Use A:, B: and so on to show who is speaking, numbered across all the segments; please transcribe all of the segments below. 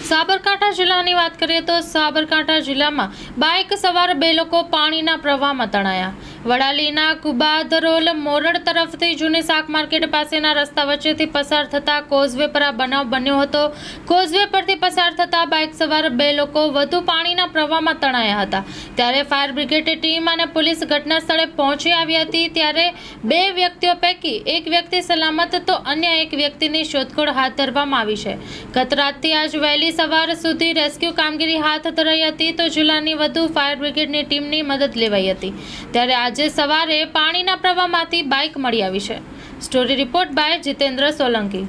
A: સાબરકાંઠા જિલ્લાની વાત કરીએ તો સાબરકાંઠા જિલ્લામાં બાઇક સવાર બે લોકો પાણીના પ્રવાહમાં તણાયા. વડાલીના કુબાદરોલ મોરડ તરફથી જૂની શાક માર્કેટ પાસેના રસ્તા વચ્ચેથી પસાર થતા કોઝવે પર આ બનાવ બન્યો હતો. કોઝવે પરથી પસાર થતા બાઇક સવાર બે લોકો વધુ પાણીના પ્રવાહમાં તણાયા હતા. ત્યારે ફાયર બ્રિગેડની ટીમ અને પોલીસ ઘટના સ્થળે પહોંચી આવી હતી. ત્યારે બે વ્યક્તિઓ પૈકી એક વ્યક્તિ સલામત તો અન્ય એક વ્યક્તિની શોધખોળ હાથ ધરવામાં આવી છે. ગત રાતથી આજ વહેલી સવાર સુધી રેસ્ક્યુ કામગીરી હાથ ધરાઈ હતી તો જિલ્લાની વધુ ફાયર બ્રિગેડની ટીમની મદદ લેવાઈ હતી. ત્યારે આજે સવારે પાણીના પ્રવાહમાંથી બાઇક મળી આવી છે. Story report by Jitendra Solanki.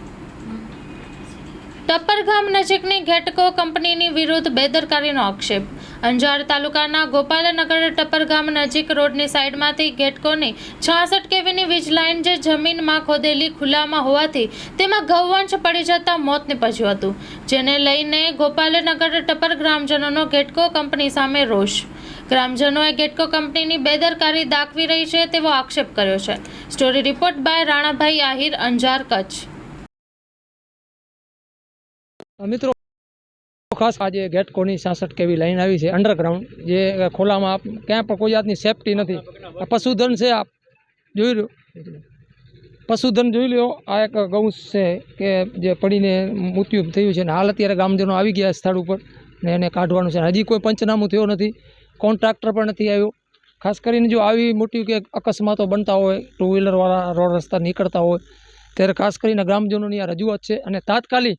A: Tappar ગામ નજીકની ઘેટકો કંપનીની વિરુદ્ધ બેદરકારીનો આક્ષેપ. અંજાર તાલુકાના ગોપાલનગર ટપ્પર ગામ નજીક રોડની સાઈડમાંથી ઘેટકોની 66 કેવીની વીજ લાઇન જે જમીનમાં ખોદેલી ખુલ્લામાં હોવાથી તેમાં ઘઉંવંશ પડી જતા મોત નીપજ્યું હતું. જેને લઈને ગોપાલનગર ટપ્પર ગ્રામજનોનો ઘેટકો કંપની સામે રોષ. ગ્રામજનોએ ઘેટકો કંપનીની બેદરકારી દાખવી રહી છે તેવો આક્ષેપ કર્યો છે. Story report by Ranabhai Ahir, Anjar, Kutch.
B: મિત્રો, ખાસ આજે ઘેટકોની 66 કેવી લાઈન આવી છે અંડરગ્રાઉન્ડ, જે ખોલામાં ક્યાં પણ કોઈ જાતની સેફટી નથી. આ પશુધન છે, આપ જોઈ લો, પશુધન જોઈ લો. આ એક ગૌશ છે કે જે પડીને મૃત્યુ થયું છે, અને હાલ અત્યારે ગામજનો આવી ગયા સ્થળ ઉપર ને એને કાઢવાનું છે. હજી કોઈ પંચનામું થયો નથી, કોન્ટ્રાક્ટર પણ નથી આવ્યો. ખાસ કરીને જો આવી મોટી કે અકસ્માતો બનતા હોય, ટુ વ્હીલરવાળા રોડ રસ્તા નીકળતા હોય, ત્યારે ખાસ કરીને ગ્રામજનોની આ રજૂઆત છે. અને તાત્કાલિક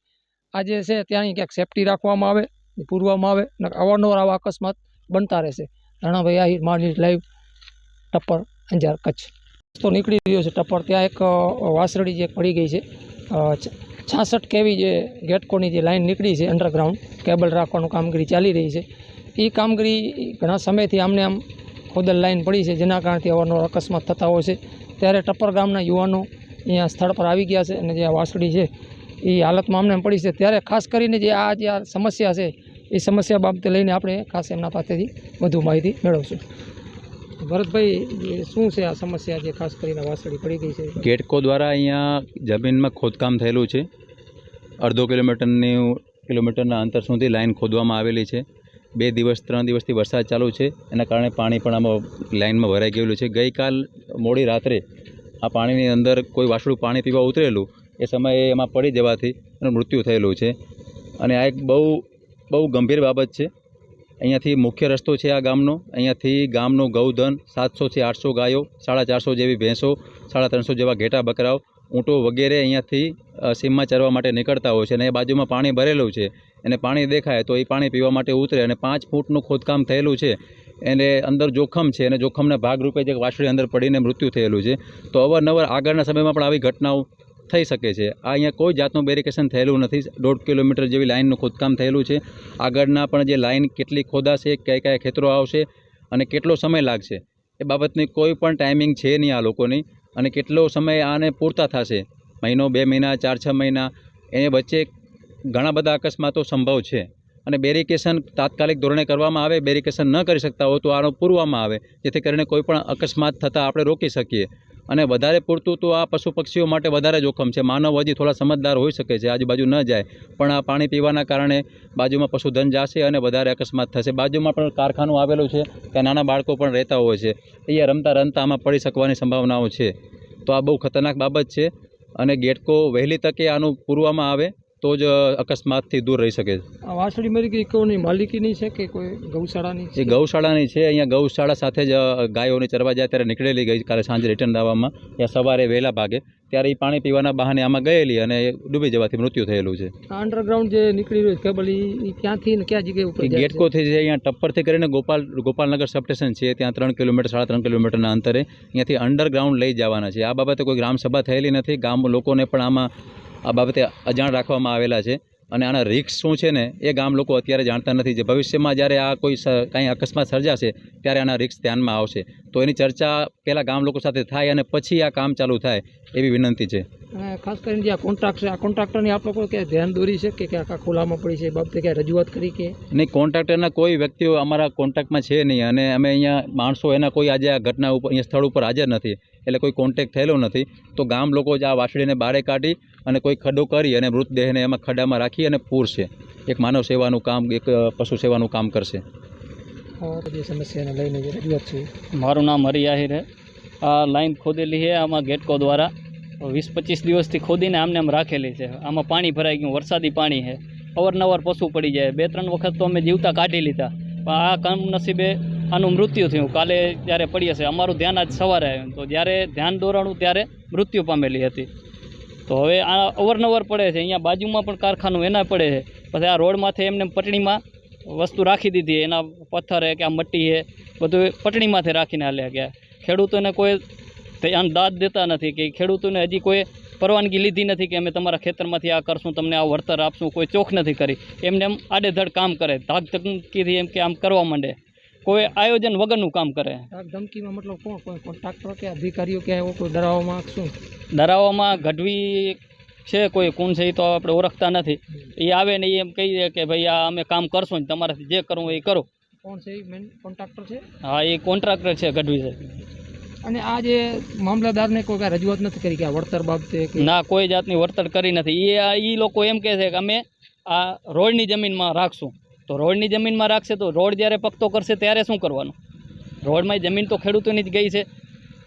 B: આજે છે ત્યાં ક્યાંક સેફટી રાખવામાં આવે, પૂરવામાં આવે, અને અવારનવાર આવા અકસ્માત બનતા રહેશે. રાણાભાઈ આહિર, મારી લાઈવ, ટપ્પર, અંજાર, કચ્છ. તો નીકળી રહ્યો છે ટપ્પર, ત્યાં એક વાસરડી જે પડી ગઈ છે. 66 કેવી જે ઘેટકોની જે લાઈન નીકળી છે અંડરગ્રાઉન્ડ, કેબલ રાખવાનું કામગીરી ચાલી રહી છે. એ કામગીરી ઘણા સમયથી આમને આમ ખોદેલ લાઈન પડી છે, જેના કારણથી અવારનવાર અકસ્માત થતા હોય છે. ત્યારે ટપ્પર ગામના યુવાનો અહીંયા સ્થળ પર આવી ગયા છે, અને જે આ વાસળી છે એ હાલતમાં અમને પડી છે. ત્યારે ખાસ કરીને જે આ સમસ્યા છે એ સમસ્યા બાબતે લઈને આપણે ખાસ એમના પાસેથી વધુ માહિતી મેળવશું. ભરતભાઈ, શું છે આ સમસ્યા જે ખાસ કરીને વાસળી પડી ગઈ છે?
C: ઘેટકો દ્વારા અહીંયા જમીનમાં ખોદકામ થયેલું છે. અડધો કિલોમીટરના અંતર સુધી લાઈન ખોદવામાં આવેલી છે. 3 દિવસથી વરસાદ ચાલુ છે, એના કારણે પાણી પણ આમાં લાઈનમાં ભરાઈ ગયેલું છે. ગઈકાલ મોડી રાત્રે આ પાણીની અંદર કોઈ વાસળું પાણી પીવા ઉતરેલું, એ સમયે એમાં પડી જવાથી એનું મૃત્યુ થયેલું છે. અને આ એક બહુ ગંભીર બાબત છે. અહીંયાથી મુખ્ય રસ્તો છે આ ગામનો. અહીંયાથી ગામનું ગૌધન 700થી 800 ગાયો, 450 જેવી ભેંસો, 350 જેવા ઘેટા બકરાઓ, ઊંટો વગેરે અહીંયાથી સીમમાં ચરવા માટે નીકળતા હોય છે. અને એ બાજુમાં પાણી ભરેલું છે, એને પાણી દેખાય તો એ પાણી પીવા માટે ઉતરે. અને 5 ફૂટનું ખોદકામ થયેલું છે, એને અંદર જોખમ છે, અને જોખમના ભાગરૂપે જે વાસળી અંદર પડીને મૃત્યુ થયેલું છે. તો અવારનવાર આગળના સમયમાં પણ આવી ઘટનાઓ થઈ શકે છે. આ અહીંયા કોઈ જાતનું બેરિકેશન થયેલું નથી. 1.5 કિલોમીટર જેવી લાઇનનું ખોદકામ થયેલું છે. આગળના પણ જે લાઇન કેટલી ખોદાશે, કયા ખેતરો આવશે અને કેટલો સમય લાગશે, એ બાબતની કોઈ પણ ટાઈમિંગ છે નહીં આ લોકોની. અને કેટલો સમય આને પૂરતા થશે, મહિનો, 2 મહિના, 4-6 મહિના, એની વચ્ચે ઘણા બધા અકસ્માતો સંભવ છે. અને બેરિકેશન તાત્કાલિક ધોરણે કરવામાં આવે. બેરિકેશન ન કરી શકતા હોય તો આનો પૂરવામાં આવે, જેથી કરીને કોઈ પણ અકસ્માત થતાં આપણે રોકી શકીએ. અને વધારે પૂરતું તો આ પશુ પક્ષીઓ માટે વધારે જોખમ છે. માનવ હજી થોડા સમજદાર હોઈ શકે છે, આજુબાજુ ન જાય, પણ આ પાણી પીવાના કારણે બાજુમાં પશુધન જશે અને વધારે અકસ્માત થશે. બાજુમાં પણ કારખાનું આવેલું છે, ત્યાં નાના બાળકો પણ રહેતા હોય છે. અહીંયા રમતા આમાં પડી શકવાની સંભાવનાઓ છે. તો આ બહુ ખતરનાક બાબત છે. અને ઘેટકો વહેલી તકે આનું પૂરવામાં આવે તો જ અકસ્માતથી દૂર રહી શકે છે.
B: આ વાસળી મરી ગઈ કોની માલિકીની છે કે કોઈ ગૌશાળાની છે?
C: એ ગૌશાળાની છે. અહીંયા ગૌશાળા સાથે જ ગાયોને ચરવા જાય ત્યારે નીકળેલી ગઈ કાલે સાંજે રિટર્ન આવવામાં, યા સવારે વહેલા ભાગે, ત્યારે એ પાણી પીવાના બહાને આમાં ગયેલી અને ડૂબી જવાથી મૃત્યુ થયેલું છે.
B: આ અંડરગ્રાઉન્ડ જે નીકળી રહ્યું કેબલ, એ ક્યાંથી ને ક્યાં જગ્યાએ ઉપર?
C: ઘેટકોથી છે, અહીંયા ટપ્પરથી કરીને ગોપાલનગર સબસ્ટેશન છે, ત્યાં 3 કિલોમીટર 3.5 કિલોમીટરના અંતરે અહીંયાથી અંડરગ્રાઉન્ડ લઈ જવાના છે. આ બાબતે કોઈ ગ્રામસભા થયેલી નથી. ગામ લોકોને પણ આ બાબતે અજાણ રાખવામાં આવેલા છે. અને આના રિસ્ક શું છે ને એ ગામ લોકો અત્યારે જાણતા નથી. જે ભવિષ્યમાં જ્યારે આ કોઈ કાંઈ અકસ્માત સર્જાશે ત્યારે આના રિસ્ક ધ્યાનમાં આવશે. તો એની ચર્ચા પહેલાં ગામ લોકો સાથે થાય અને પછી આ કામ ચાલુ થાય એવી વિનંતી છે.
B: અને ખાસ કરીને જે આ કોન્ટ્રાક્ટ છે, આ કોન્ટ્રાક્ટરની આપ લોકો ક્યાંય ધ્યાન દોરી છે કે આખા ખુલ્લામાં પડી છે, એ બાબતે ક્યાંય રજૂઆત કરી કે
C: નહીં? કોન્ટ્રાક્ટરના કોઈ વ્યક્તિઓ અમારા કોન્ટેક્ટમાં છે નહીં. અને અમે અહીંયા માણસો એના કોઈ આજે આ ઘટના ઉપર અહીંયા સ્થળ ઉપર હાજર નથી, એટલે કોઈ કોન્ટેક્ટ થયેલો નથી. તો ગામ લોકો જ આ વાસળીને બહાર કાઢી અને કોઈ ખડ્ડો કરી અને મૃતદેહને એમાં ખड्डाમાં રાખી અને પૂરશે. એક માનવ સેવાનું કામ, એક પશુ સેવાનું કામ કરશે.
B: જે સમસ્યાને લઈને જે રજૂઆત છે
D: મારું નામ હરી આહિર છે. આ લાઈન ખોદેલી છે આમાં ગેટકો દ્વારા 20-25 દિવસથી ખોદીને આમને આમ રાખેલી છે. આમાં પાણી ભરાઈ ગયું, વરસાદી પાણી છે, અવારનવાર પશુ પડી જાય. 2-3 વખત તો અમે જીવતા કાઢી લીધા, પણ આ કમનસીબે આનું મૃત્યુ થયું. કાલે જ્યારે પડી હશે, અમારું ધ્યાન આજ સવારે આવ્યું, તો જ્યારે ધ્યાન દોરાણું ત્યારે મૃત્યુ પામેલી હતી. તો હવે આ અવારનવાર પડે છે. અહીંયા બાજુમાં પણ કારખાનું એના પડે છે. પછી આ રોડ માથે એમને પટણીમાં વસ્તુ રાખી દીધી, એના પથ્થર છે કે આ મટ્ટી છે, બધું પટણીમાંથી રાખીને હાલ્યા ગયા. ખેડૂતોને કોઈ ધ્યાન દાદ દેતા નથી, કે ખેડૂતોને હજી કોઈ પરવાનગી લીધી નથી કે અમે તમારા ખેતરમાંથી આ કરશું, તમને આ વળતર આપશું. કોઈ ચોખ નથી કરી, એમને એમ આડેધડ કામ કરે, ધાક ધમકીથી એમ કે આમ કરવા માંડે, કોઈ આયોજન વગરનું કામ કરે.
B: ધમકીમાં મતલબ કોઈ કોન્ટ્રાક્ટર કે અધિકારીઓ કે એવો કોઈ ડરાવવામાં શું?
D: ડરાવવામાં ગઢવી છે, કોઈ કોણ છે એ તો આપણે ઓળખતા નથી. એ આવે ને એ એમ કહીએ કે ભાઈ આ અમે કામ કરશું, તમારાથી જે કરવું એ કરો.
B: કોણ છે એ મેન કોન્ટ્રાક્ટર છે?
D: હા, એ કોન્ટ્રાક્ટર છે ગઢવી છે.
B: અને આ જે મામલતદારને કોઈ કાંઈ રજૂઆત નથી કરી કે આ વળતર બાબતે?
D: ના, કોઈ જાતની વળતર કરી નથી. એ લોકો એમ કહે છે કે અમે આ રોડની જમીનમાં રાખશું. તો રોડની જમીનમાં રાખશે તો રોડ જ્યારે પક્તો કરશે ત્યારે શું કરવાનું? રોડમાં જમીન તો ખેડૂતોની જ ગઈ છે.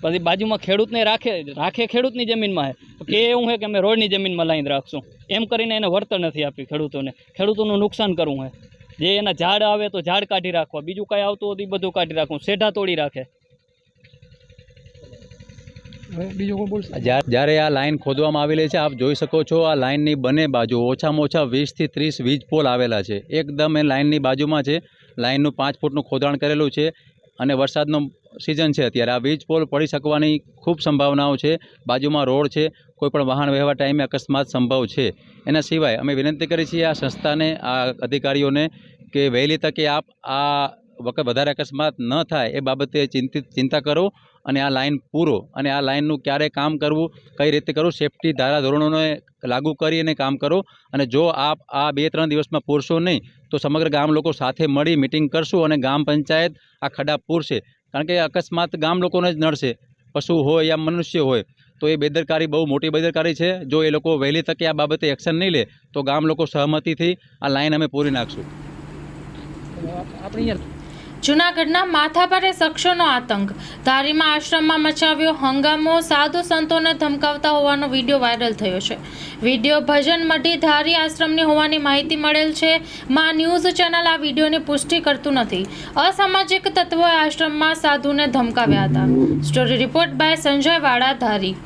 D: પછી બાજુમાં ખેડૂતને રાખે ખેડૂતની જમીનમાં છે, કે એવું છે કે અમે રોડની જમીનમાં લાઈન રાખશું. એમ કરીને એને વળતર નથી આપી ખેડૂતોને. ખેડૂતોનું નુકસાન કરવું છે. જે એના ઝાડ આવે તો ઝાડ કાઢી રાખવા, બીજું કાંઈ આવતું હોય તો એ બધું કાઢી રાખવું, સેઢા તોડી રાખે.
B: બીજું કોઈ બોલશે?
C: જ્યારે આ લાઈન ખોદવામાં આવેલી છે, આપ જોઈ શકો છો આ લાઈનની બંને બાજુ ઓછામાં ઓછા 20 થી 30 વીજ પોલ આવેલા છે. એકદમ એ લાઈનની બાજુમાં છે. લાઈનનું 5 ફૂટનું ખોદાણ કરેલું છે અને વરસાદનો સિઝન છે અત્યારે. આ વીજ પોલ પડી શકવાની ખૂબ સંભાવનાઓ છે. બાજુમાં રોડ છે, કોઈપણ વાહન વ્યવહાર ટાઈમે અકસ્માત સંભવ છે. એના સિવાય અમે વિનંતી કરી છીએ આ સંસ્થાને, આ અધિકારીઓને કે વહેલી તકે આપ આ વખત વધારે અકસ્માત ન થાય એ બાબતે ચિંતા કરો અને આ લાઈન પૂરો, અને આ લાઈનનું ક્યારે કામ કરવું, કઈ રીતે કરવું, સેફટી ધારાધોરણોને લાગુ કરી અને કામ કરો. અને જો આપ આ 2-3 દિવસમાં પૂરશો નહીં તો સમગ્ર ગામ લોકો સાથે મળી મિટિંગ કરશું અને ગ્રામ પંચાયત આ ખડા પૂરશે. કારણ કે અકસ્માત ગામ લોકોને જ નડશે, પશુ હોય યા મનુષ્ય હોય. તો એ બેદરકારી બહુ મોટી બેદરકારી છે. જો એ લોકો વહેલી તકે આ બાબતે એક્શન નહીં લે તો ગામ લોકો સહમતિથી આ લાઈન અમે પૂરી નાખશું.
B: આપણે
A: જૂનાગઢના માથાભારે શખ્સોનો આતંક. ધારીમાં આશ્રમમાં મચાવ્યો હંગામો. સાધુ સંતોને ધમકાવતા હોવાનો વિડીયો વાયરલ થયો છે. વિડીયો ભજન મઢી ધારી આશ્રમની હોવાની માહિતી મળેલ છે. માં ન્યૂઝ ચેનલ આ વિડીયોની પુષ્ટિ કરતું નથી. અસામાજિક તત્વોએ આશ્રમમાં સાધુને ધમકાવ્યા હતા. સ્ટોરી રિપોર્ટ બાય સંજય વાડા, ધારી.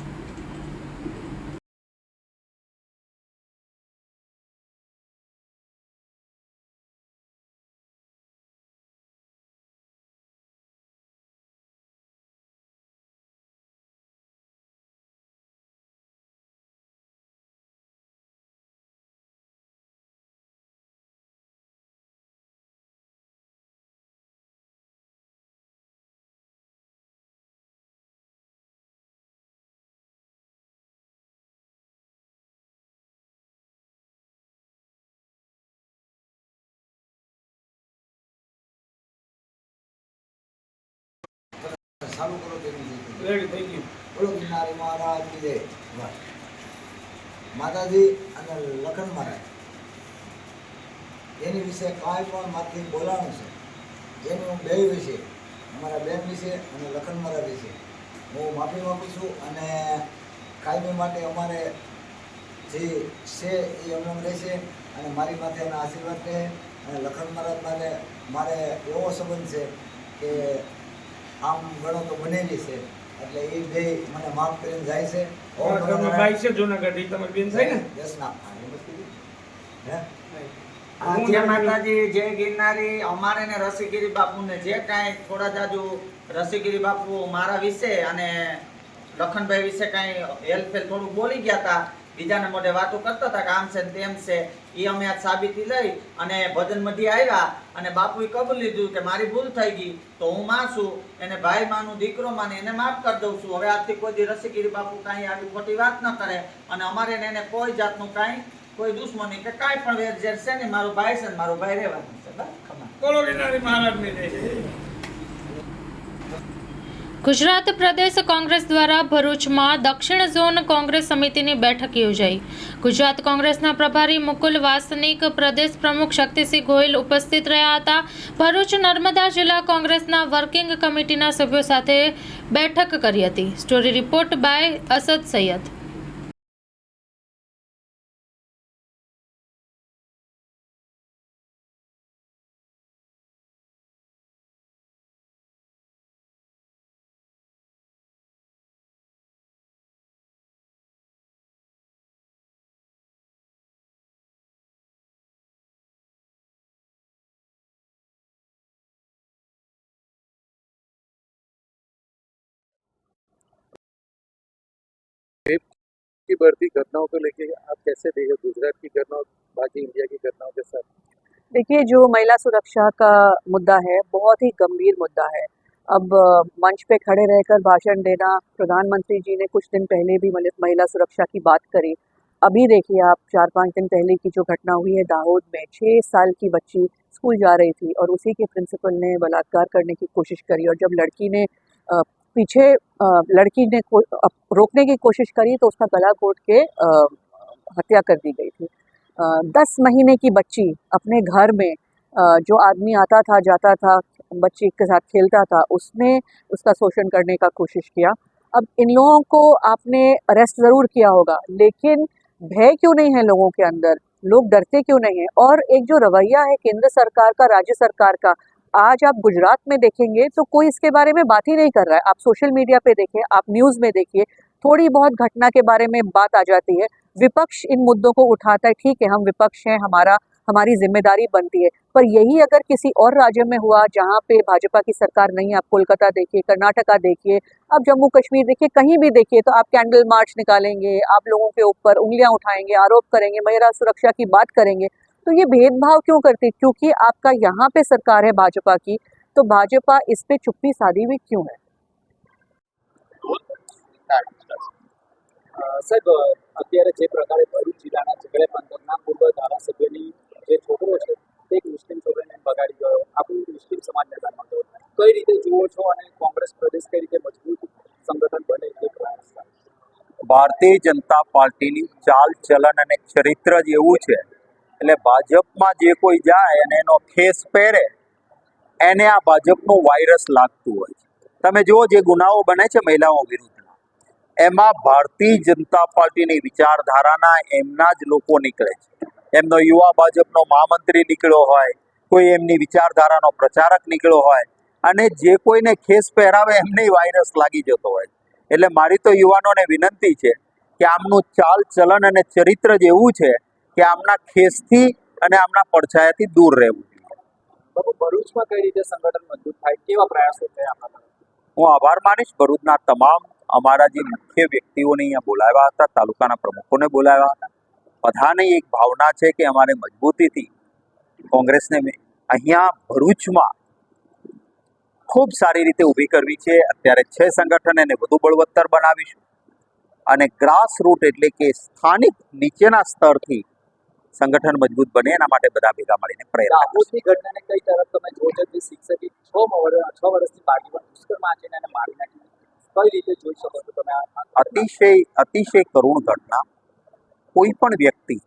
E: ચાલુ કરો રેડી થઈ ગયું. બોલો ગિરનારી મહારાજ કી જય. માતાજી અને લખન મહારાજ એની વિશે કાંઈ પણ માથી બોલાણું છે. એની હું બે વિશે, અમારા બેન વિશે અને લખન મહારાજ વિશે હું માફી માગું છું. અને કાયમી માટે અમારે જે છે એ અમને રહેશે અને મારી માથે એના આશીર્વાદ રહે. અને લખન મહારાજ માટે મારે એવો સંબંધ છે કે આમ ગણો તો બનેલી છે, એટલે એ બે મને માફ કરીને જાય છે.
F: ભાઈ છે જૂનાગઢ, તમારી બેન થાય ને?
E: યસ ના હે
F: જય માતાજી, જય ગિરનારી. અમારે ને રસીગીરી બાપુને જે કાંઈ થોડા જાજુ રસીગીરી બાપુ મારા વિશે અને લખનભાઈ વિશે કાંઈ હેલ્પફેલ થોડુંક બોલી ગયા હતા, બીજાને મોઢે વાતો કરતા હતા કે આમ છે તેમ છે, એ અમે આ સાબિતી લઈ અને ભજન મઢી આવ્યા અને બાપુએ કબૂલ લીધું કે મારી ભૂલ થઈ ગઈ, તો હું માં છું, એને ભાઈ માનું દીકરો માને એને માફ કરી દઉં છું. હવે આજથી કોઈ દી રસીગીરી બાપુ કાંઈ આવી ખોટી વાત ન કરે અને અમારે એને કોઈ જાતનું કાંઈ કોઈ દુશ્મની કે કાંઈ પણ વેરઝેર છે ને. મારો ભાઈ છે ને મારો ભાઈ રહેવાનું છે. બસ ખબર.
E: બોલો ગિરનારી મહારાજ ની જય.
A: ગુજરાત પ્રદેશ કોંગ્રેસ દ્વારા ભરૂચમાં દક્ષિણ ઝોન કોંગ્રેસ સમિતિની બેઠક યોજાઈ. ગુજરાત કોંગ્રેસના પ્રભારી મુકુલ વાસનિક, પ્રદેશ પ્રમુખ શક્તિસિંહ ગોહિલ ઉપસ્થિત રહ્યા હતા. ભરૂચ નર્મદા જિલ્લા કોંગ્રેસના વર્કિંગ કમિટીના સભ્યો સાથે બેઠક કરી હતી. Story report by Asad Sayed.
G: की बढ़ती घटनाओं को लेके आप कैसे देखें गुजरात की घटना और बाकी इंडिया की घटनाओं के साथ?
H: देखिए, जो महिला सुरक्षा का मुद्दा है बहुत ही गंभीर मुद्दा है। अब मंच पे खड़े रहकर भाषण देना, प्रधानमंत्री जी ने कुछ दिन पहले भी महिला सुरक्षा की बात करी। अभी देखिए आप 4-5 दिन पहले की जो घटना हुई है दाहोद में, 6 साल की बच्ची स्कूल जा रही थी और उसी के प्रिंसिपल ने बलात्कार करने की कोशिश करी और जब लड़की ने लड़की ने रोकने की कोशिश करी तो उसका गला घोट के हत्या कर दी गई थी। 10 महीने की बच्ची अपने घर में जो आदमी आता था जाता था बच्ची के साथ खेलता था, उसने उसका शोषण करने का कोशिश किया। अब इन लोगों को आपने अरेस्ट ज़रूर किया होगा, लेकिन भय क्यों नहीं है लोगों के अंदर? लोग डरते क्यों नहीं हैं? और एक जो रवैया है केंद्र सरकार का, राज्य सरकार का, आज आप गुजरात में देखेंगे तो कोई इसके बारे में बात ही नहीं कर रहा है। आप सोशल मीडिया पे देखिए, आप न्यूज़ में देखिए, थोड़ी बहुत घटना के बारे में बात आ जाती है। विपक्ष इन मुद्दों को उठाता है, ठीक है हम विपक्ष हैं, हमारी जिम्मेदारी बनती है, पर यही अगर किसी और राज्य में हुआ जहाँ पे भाजपा की सरकार नहीं है, आप कोलकाता देखिए, कर्नाटका देखिए, आप जम्मू कश्मीर देखिए, कहीं भी देखिए तो आप कैंडल मार्च निकालेंगे, आप लोगों के ऊपर उंगलियां उठाएंगे, आरोप करेंगे, महिला सुरक्षा की बात करेंगे। तो ये भेदभाव क्यों करती? क्योंकि आपका यहाँ पे सरकार है भाजपा की, तो भाजपा इस पे चुप्पी साधी हुई क्यों है?
G: સાહેબ, અત્યારે જે પ્રકારે ભરૂચ જિલ્લાના ચગડે પંથકના પૂર્વ ધારાસભ્યની જે છોકરો છે તે એક મુસ્લિમ છોકરીને બગાડી ગયો, આપણું મુસ્લિમ સમાજને ધ્યાનમાં હતો, કઈ રીતે જુઓ છો અને કોંગ્રેસ પ્રદેશ કઈ રીતે મજબૂત સંગઠન બને તે પ્રયાસ?
I: ભારતીય જનતા પાર્ટીની ચાલ ચલન અને ચરિત્ર જ એવું છે, એટલે ભાજપમાં જે કોઈ જાય અને એનો ખેસ પહેરે એને આ ભાજપનું વાયરસ લાગતું હોય છે. તમે જુઓ જે ગુનાઓ બને છે મહિલાઓ વિરુદ્ધના, એમાં ભારતીય જનતા પાર્ટીની વિચારધારાના એમના જ લોકો નીકળે છે. એમનો યુવા ભાજપનો મહામંત્રી નીકળ્યો હોય, કોઈ એમની વિચારધારાનો પ્રચારક નીકળ્યો હોય અને જે કોઈને ખેસ પહેરાવે એમને વાયરસ લાગી જતો હોય. એટલે મારી તો યુવાનોને વિનંતી છે કે આમનું ચાલ ચલન અને ચરિત્ર જ એવું છે કે આમના ખેસથી અને આમના પડછાયાથી દૂર રહેવું જોઈએ.
G: બાબુ, ભરૂચમાં કઈ રીતે સંગઠન મજબૂત થાય, કેવા પ્રયાસો થયા?
I: હું આભાર માનીશ ભરૂચના તમામ અમારા જે મુખ્ય વ્યક્તિઓને અહીંયા બોલાવ્યા હતા, તાલુકાના પ્રમુખોને બોલાવ્યા હતા. બધાની એક ભાવના છે કે અમારે મજબૂતીથી કોંગ્રેસને અહીંયા ભરૂચમાં ખૂબ સારી રીતે ઊભી કરવી છે. અત્યારે 6 સંગઠન એને વધુ બળવત્તર બનાવીશું અને ગ્રાસ રૂટ એટલે કે સ્થાનિક નીચેના સ્તરથી સંગઠન મજબૂત બને એના માટે બધા ભેગા મળીને પ્રયત્ન.
G: દાહોદની ઘટનાને કઈ તરફ તમે જો છો જે શિક્ષકે 6 વર્ષની બાળકી પર દુષ્કર્મ આચરીને એને મારી નાખી, કઈ રીતે જોઈ શકો છો તમે?
I: અતિશય કરુણ ઘટના. કોઈ પણ વ્યક્તિ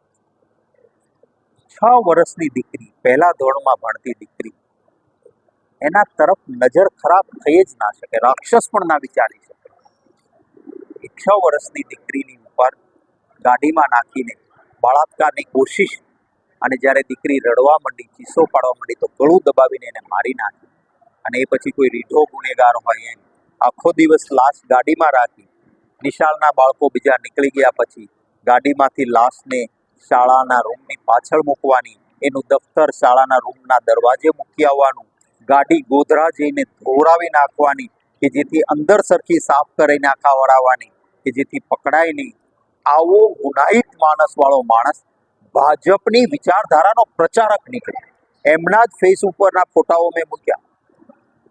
I: 6 વર્ષની દીકરી, પહેલા ધોરણમાં ભણતી દીકરી, એના તરફ નજર ખરાબ થઈ જ ના શકે, રાક્ષસ પણ ના વિચારી શકે. 6 વર્ષની દીકરીની ઉપર ગાડીમાં નાખીને બળાત્કારની કોશિશ, અને જ્યારે દીકરી રડવા માંડી, ચીસો પાડવા માંડી તો ગળું દબાવીને એને મારી નાખી. અને એ પછી કોઈ રીઢો ગુનેગાર હોય એમ આખો દિવસ લાશ ગાડીમાં રાખી, નિશાળના બાળકો બીજા નીકળી ગયા પછી ગાડીમાંથી લાશને શાળાના રૂમની પાછળ મૂકવાની, એનું દફતર શાળાના રૂમના દરવાજે મૂકી આવવાનું, ગાડી ગોધરા જઈને ધોવરાવી નાખવાની કે જેથી અંદર સરખી સાફ કરીને આખા વરાવવાની કે જેથી પકડાય નહીં. આવો ગુનાહિત માણસવાળો માણસ ભાજપની વિચારધારાનો પ્રચારક નીકળે. એમના જ ફેસ ઉપરના ફોટાઓ મેં મૂક્યા.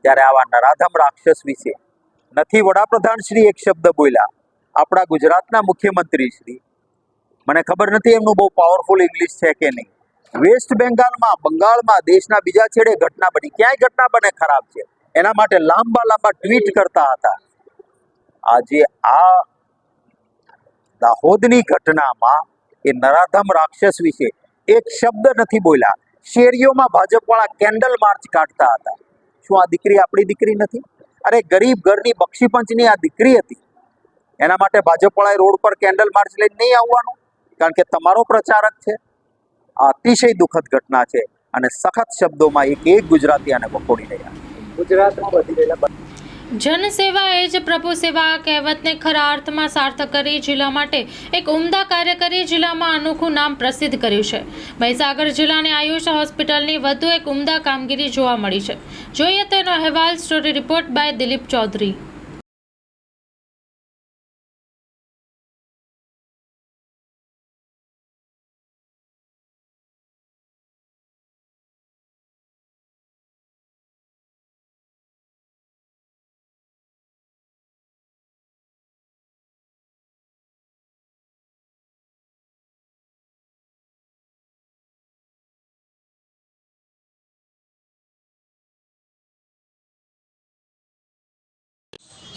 I: ત્યારે આવા નરાધમ રાક્ષસ વિશે નથી વડાપ્રધાન શ્રી એક શબ્દ બોલ્યા, આપણા ગુજરાતના મુખ્યમંત્રી શ્રી, મને ખબર નથી એમનું બહુ પાવરફુલ ઇંગ્લિશ છે કે નહીં. વેસ્ટ બેંગાલમાં, બંગાળમાં, દેશના બીજા છેડે ઘટના બની, ક્યાંય ઘટના બને ખરાબ છે, એના માટે લાંબા લાંબા ટ્વીટ કરતા હતા. આજે આ દાહોદની ઘટનામાં એ નરાધમ રાક્ષસ વિશે એક શબ્દ નથી બોલ્યા. શેરીઓમાં ભાજપવાળા કેન્ડલ માર્ચ કાઢતા હતા. શું આ દીકરી આપણી દીકરી નથી? અરે ગરીબ ઘરની બક્ષીપંચની આ દીકરી હતી. એના માટે ભાજપવાળાએ રોડ પર કેન્ડલ માર્ચ લઈને નહીં આવવાનું, કારણ કે તમારો પ્રચારક છે. આ અતિશય દુઃખદ ઘટના છે અને સખત શબ્દોમાં એક ગુજરાતી આને વખોડી રહ્યા.
G: ગુજરાતમાં વધી રહેલા
A: જનસેવા એ જ પ્રભુ સેવા કહેવતને ખરા અર્થમાં સાર્થક કરી જિલ્લા માટે એક ઉમદા કાર્ય કરી જિલ્લામાં અનોખું નામ પ્રસિદ્ધ કર્યું છે. મહીસાગર જિલ્લાની આયુષ હોસ્પિટલની વધુ એક ઉમદા કામગીરી જોવા મળી છે. જોઈએ તેનો અહેવાલ. Story report by Dilip Chaudhary.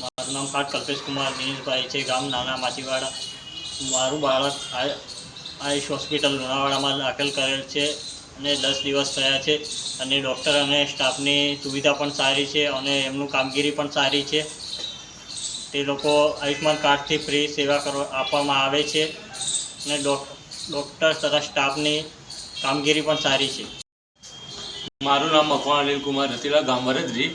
J: મારું નામ ખાટ કલ્પેશ કુમાર દિનેશભાઈ છે, ગામ નાના માચીવાડા. મારું બાળક આયુષ હોસ્પિટલ લુણાવાડામાં દાખલ કરેલ છે અને 10 દિવસ થયા છે અને ડૉક્ટર અને સ્ટાફની સુવિધા પણ સારી છે અને એમનું કામગીરી પણ સારી છે. તે લોકો આયુષ્માન કાર્ડથી ફ્રી સેવા આપવામાં આવે છે અને ડૉક્ટર તથા સ્ટાફની કામગીરી પણ સારી છે.
K: મારું નામ મકવાણ અનિલ કુમાર રતીલા, ગામ વરદરી.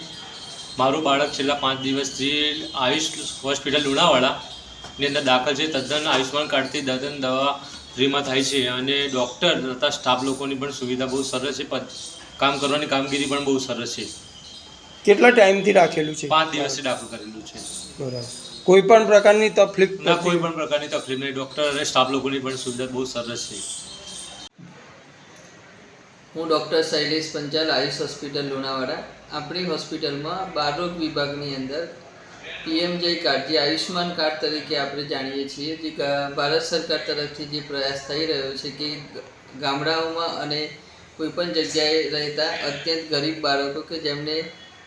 K: મારું બાળક છેલ્લા 5 દિવસથી આયુષ હોસ્પિટલ લુણાવાડાની અંદર દાખલ છે. તદ્દન આયુષ્માન કાર્ડથી તદ્દન દવા ફ્રીમાં થાય છે અને ડૉક્ટર તથા સ્ટાફ લોકોની પણ સુવિધા બહુ સરસ છે. કામ કરવાની કામગીરી પણ બહુ સરસ છે.
L: કેટલા ટાઈમથી રાખેલું છે?
K: 5 દિવસથી દાખલ કરેલું છે.
L: બરાબર. કોઈ પણ પ્રકારની તકલીફ
K: ના, કોઈ પણ પ્રકારની તકલીફ નહીં. ડૉક્ટર અને સ્ટાફ લોકોની પણ સુવિધા બહુ સરસ છે.
M: હું ડૉક્ટર શૈલેષ પંચાલ, આયુષ હોસ્પિટલ લુણાવાડા. આપણી હોસ્પિટલમાં બાળરોગ વિભાગની અંદર પીએમજય કાર્ડ, જે આયુષ્માન કાર્ડ તરીકે આપણે જાણીએ છીએ, જે ભારત સરકાર તરફથી જે પ્રયાસ થઈ રહ્યો છે કે ગામડાઓમાં અને કોઈપણ જગ્યાએ રહેતા અત્યંત ગરીબ બાળકો કે જેમને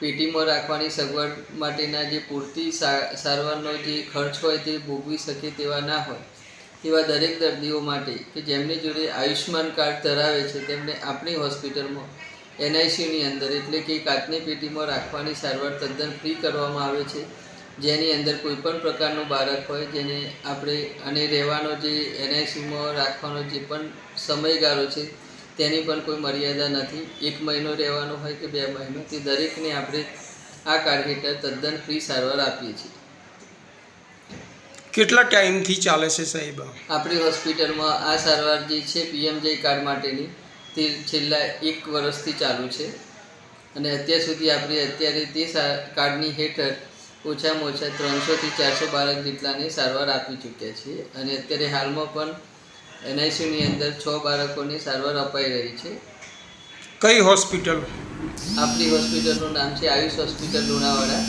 M: પેટીમાં રાખવાની સગવડ માટેના જે પૂરતી સારવારનો જે ખર્ચ હોય તે ભોગવી શકે તેવા ના હોય, તેવા દરેક દર્દીઓ માટે કે જેમની જોડે આયુષ્માન કાર્ડ ધરાવે છે તેમને આપણી હોસ્પિટલમાં એનઆઈસીયુની અંદર એટલે કે કાચની પેટીમાં રાખવાની સારવાર તદ્દન ફ્રી કરવામાં આવે છે. જેની અંદર કોઈપણ પ્રકારનું બાળક હોય જેને આપણે અને રહેવાનો જે એનઆઈસીયુમાં રાખવાનો જે પણ સમયગાળો છે તેની પણ કોઈ મર્યાદા નથી. 1 મહિનો રહેવાનો હોય કે 2 મહિનો, તે દરેકને આપણે આ કાર્ડ હેઠળ તદ્દન ફ્રી સારવાર આપીએ છીએ.
L: કેટલા ટાઈમથી ચાલે છે સાહેબ?
M: આપણી હોસ્પિટલમાં આ સારવાર જે છે પીએમજય કાર્ડ માટેની તે છેલ્લા 1 વર્ષથી ચાલુ છે અને અત્યાર સુધી આપણે અત્યારે તે કાર્ડની હેઠળ ઓછામાં ઓછા 300 થી 400 બાળક જેટલાને સારવાર આપી ચૂક્યા છીએ અને અત્યારે હાલમાં પણ એનઆઈસીયુની અંદર 6 બાળકોની સારવાર અપાઈ રહી છે.
L: કઈ હોસ્પિટલ?
M: આપણી હોસ્પિટલનું નામ છે આયુષ હોસ્પિટલ લુણાવાડા.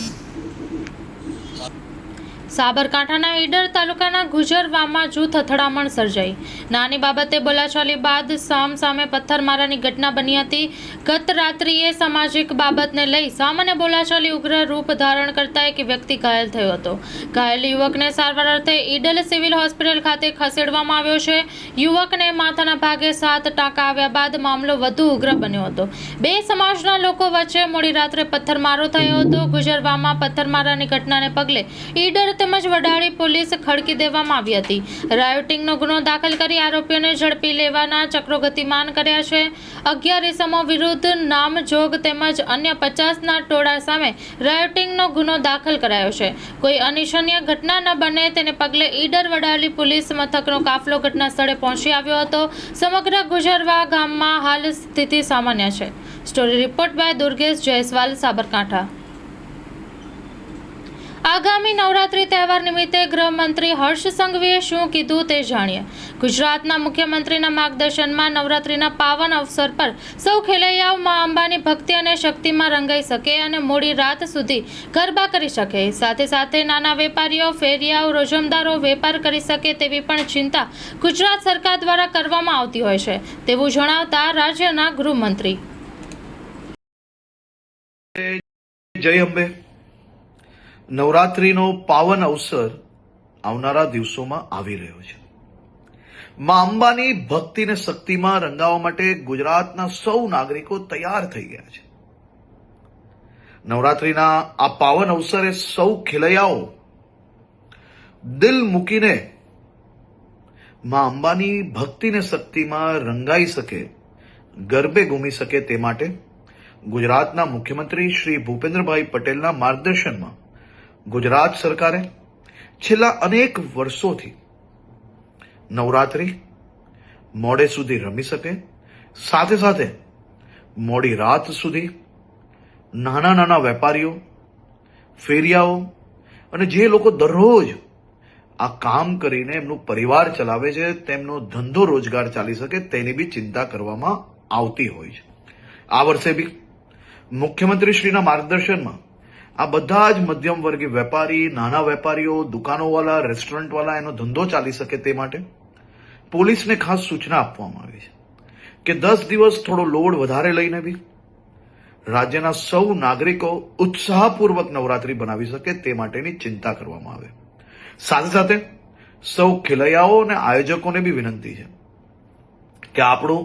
A: સાબરકાંઠાના ઈડર તાલુકાના ગુજરવામાં જૂથ અથડામણ સર્જાઈ. નાની બાબતે બોલાચાલી બાદ સામે પથ્થરમારાની ઘટના બની હતી. ગત રાત્રિએ સામાજિક બાબતને લઈ સામાન્ય બોલાચાલી ઉગ્ર રૂપ ધારણ કરતા એક વ્યક્તિ ઘાયલ થયો હતો. ઘાયલ યુવકને સારવાર અર્થે ઈડર સિવિલ હોસ્પિટલ ખાતે ખસેડવામાં આવ્યો છે. યુવકને માથાના ભાગે 7 ટાંકા આવ્યા બાદ મામલો વધુ ઉગ્ર બન્યો હતો. 2 સમાજના લોકો વચ્ચે મોડી રાત્રે પથ્થરમારો થયો હતો. ગુજરવામાં પથ્થરમારાની ઘટનાને પગલે ઈડર તેમજ વડાળી પોલીસ ખડકી દેવામાં આવી હતી. રાયોટિંગનો ગુનો દાખલ કરી આરોપીઓને ઝડપી લેવાના ચક્રો ગતિમાન કર્યા છે. 11 ઇસમો વિરુદ્ધ નામજોગ તેમજ અન્ય 50ના ટોળા સામે રાયોટિંગનો ગુનો દાખલ કરાયો છે. કોઈ અનિચ્છનીય ઘટના ન બને તેને પગલે ઈડર વડાળી પોલીસ મથકનો કાફલો ઘટના સ્થળે પહોંચી આવ્યો હતો. સમગ્ર ગુજરવા ગામમાં હાલ સ્થિતિ સામાન્ય છે. Story report by Durgesh Jaiswal, Sabarkantha. આગામી નવરાત્રી તહેવાર નિમિત્તે ગૃહમંત્રી હર્ષ સંઘવીએ શું કીધું તે જાણીએ. ગુજરાતના મુખ્યમંત્રીના માર્ગદર્શનમાં નવરાત્રીના પાવન અવસર પર સૌ ખેલૈયાઓ મા અંબાની ભક્તિ અને શક્તિમાં રંગાઈ શકે અને મોડી રાત સુધી ગરબા કરી શકે. સાથે સાથે નાના વેપારીઓ, ફેરિયાઓ, રોજમદારો વેપાર કરી શકે તેવી પણ ચિંતા ગુજરાત સરકાર દ્વારા કરવામાં આવતી હોય છે તેવું જણાવતા રાજ્યના ગૃહમંત્રી
N: જય અંબે. નવરાત્રિનો પાવન અવસર આવનારા દિવસોમાં આવી રહ્યો છે. મા અંબાની ભક્તિ ને શક્તિમાં રંગાવવા માટે ગુજરાતના સૌ નાગરિકો તૈયાર થઈ ગયા છે. નવરાત્રિના આ પાવન અવસરે સૌ ખેલૈયાઓ દિલ મૂકીને મા અંબાની ભક્તિ ને શક્તિમાં રંગાઈ શકે, ગરબે ઘૂમી શકે તે માટે ગુજરાતના મુખ્યમંત્રી શ્રી ભૂપેન્દ્રભાઈ પટેલના માર્ગદર્શનમાં ગુજરાત સરકારે છેલ્લા અનેક વર્ષોથી નવરાત્રિ મોડે સુધી રમી શકે, સાથે સાથે મોડી રાત સુધી નાના નાના વેપારીઓ, ફેરિયાઓ અને જે લોકો દરરોજ આ કામ કરીને એમનું પરિવાર ચલાવે છે, તેમનો ધંધો રોજગાર ચાલી શકે તેની બી ચિંતા કરવામાં આવતી હોય છે. આ વર્ષે બી મુખ્યમંત્રીશ્રીના માર્ગદર્શનમાં આ બધા જ મધ્યમ વર્ગીય વેપારી, નાના વેપારીઓ, દુકાનોવાળા, રેસ્ટોરન્ટવાળા એનો ધંધો ચાલી શકે તે માટે પોલીસને ખાસ સૂચના આપવામાં આવી છે કે 10 દિવસ થોડો લોડ વધારે લઈને બી રાજ્યના સૌ નાગરિકો ઉત્સાહપૂર્વક નવરાત્રિ બનાવી શકે તે માટેની ચિંતા કરવામાં આવે. સાથે સાથે સૌ ખેલૈયાઓ અને આયોજકોને બી વિનંતી છે કે આપણું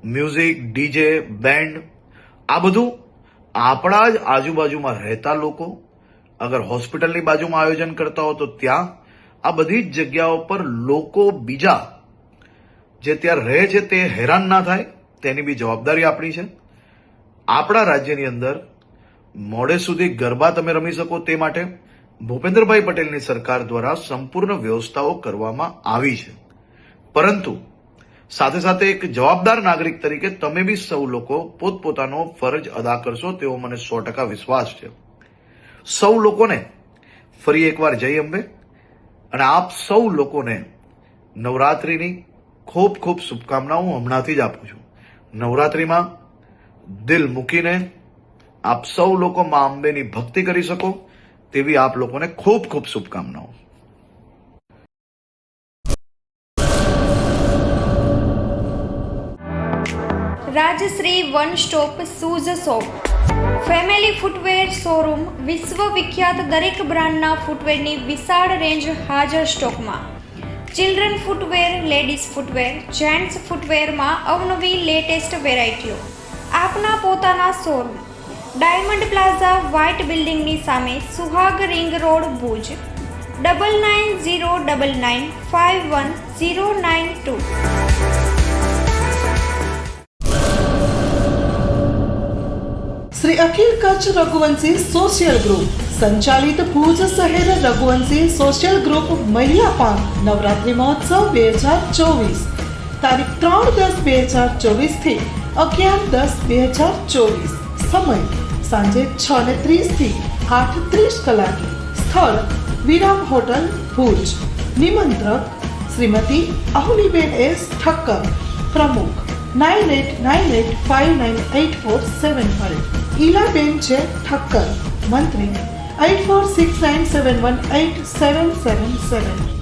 N: મ્યુઝિક, ડીજે, બેન્ડ આ બધું આપણા જ આજુબાજુમાં રહેતા લોકો, અગર હોસ્પિટલની બાજુમાં આયોજન કરતા હો તો ત્યાં આ બધી જ જગ્યાઓ પર લોકો બીજા જે ત્યાં રહે છે તે હેરાન ના થાય તેની બી જવાબદારી આપણી છે. આપણા રાજ્યની અંદર મોડે સુધી ગરબા તમે રમી શકો તે માટે ભૂપેન્દ્રભાઈ પટેલની સરકાર દ્વારા સંપૂર્ણ વ્યવસ્થાઓ કરવામાં આવી છે. પરંતુ સાથે સાથે એક જવાબદાર નાગરિક તરીકે તમે બી સૌ લોકો પોતપોતાનો ફરજ અદા કરશો તેવો મને 100% વિશ્વાસ છે. સૌ લોકોને ફરી એકવાર જય અંબે અને આપ સૌ લોકોને નવરાત્રિની ખૂબ ખૂબ શુભકામનાઓ હમણાંથી જ આપું છું. નવરાત્રિમાં દિલ મૂકીને આપ સૌ લોકો મા અંબેની ભક્તિ કરી શકો તેવી આપ લોકોને ખૂબ ખૂબ શુભકામનાઓ.
O: Rajshree one stop shoes shop, family footwear showroom, વિશ્વ વિખ્યાત દરેક બ્રાન્ડના ફૂટવેરની વિશાળ રેન્જ હાજર સ્ટોકમાં. Children footwear, ladies footwear, gents ફૂટવેરમાં અવનવી લેટેસ્ટ વેરાયટીઓ. આપના પોતાના શોરૂમ ડાયમંડ પ્લાઝા, વ્હાઇટ બિલ્ડિંગની સામે, Suhag ring road, Bhuj. 9909951092.
P: Shri Akhil Kutch Raghuvanshi social group સંચાલિત ભુજ શહેર રઘુવંશી સોશિયલ ગ્રુપ મહિલા પાંખ નવરાત્રિ મહોત્સવ 2024 તારીખ 3/10/2024 થી 11/10/2024. સમય સાંજે 6:30 થી 8:30 કલાકે. સ્થળ વિરામ હોટલ ભુજ. નિમંત્રક શ્રીમતી અહુલીબેન એસ ઠક્કર, પ્રમુખ. 9898598475. ઈલાબેન છે ઠક્કર, મંત્રી. 8469718777.